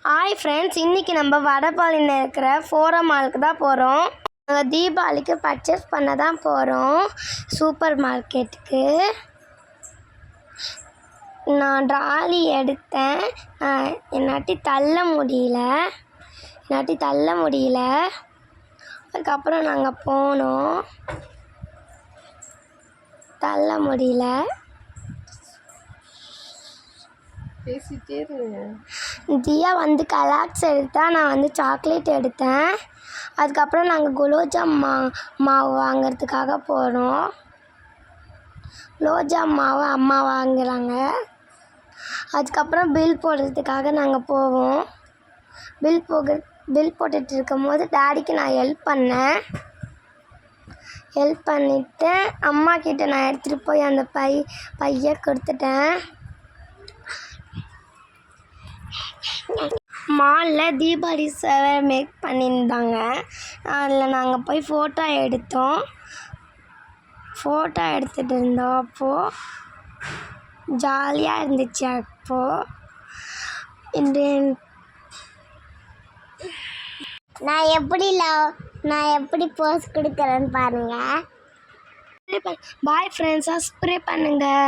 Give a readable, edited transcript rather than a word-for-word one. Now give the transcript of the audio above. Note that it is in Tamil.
ஹாய் ஃப்ரெண்ட்ஸ், இன்றைக்கி நம்ம வடபழனியில் இருக்கிற ஃபோரம் மாலுக்கு தான் போகிறோம். நாங்கள் தீபாவளிக்கு பர்ச்சேஸ் பண்ண தான் போகிறோம் சூப்பர் மார்க்கெட்டுக்கு. நான் ட்ராலி எடுத்தேன், என்னாட்டி தள்ள முடியல. அதுக்கப்புறம் நாங்கள் போனோம், தள்ள முடியல. தியா வந்து கலாக்ஸ் எடுத்தா, நான் வந்து சாக்லேட் எடுத்தேன். அதுக்கப்புறம் நாங்கள் குலோப்ஜாம் மாவு வாங்கிறதுக்காக போகிறோம். குலோப்ஜாம் மாவு அம்மா வாங்குறாங்க. அதுக்கப்புறம் பில் போடுறதுக்காக நாங்கள் போவோம். பில் போட்டுட்டு இருக்கும் போது டாடிக்கு நான் ஹெல்ப் பண்ணிவிட்டு அம்மா கிட்ட நான் எடுத்துகிட்டு போய் அந்த பையை கொடுத்துட்டேன். மாலில் தீபாவளி சேவை மேக் பண்ணியிருந்தாங்க. அதில் நாங்கள் போய் ஃபோட்டோ எடுத்துகிட்டு இருந்தோம். அப்போது ஜாலியாக இருந்துச்சு. நான் எப்படி போஸ் கொடுக்குறேன்னு பாருங்கள். பாய் ஃப்ரெண்ட்ஸ், சப்ஸ்கிரைப் பண்ணுங்கள்.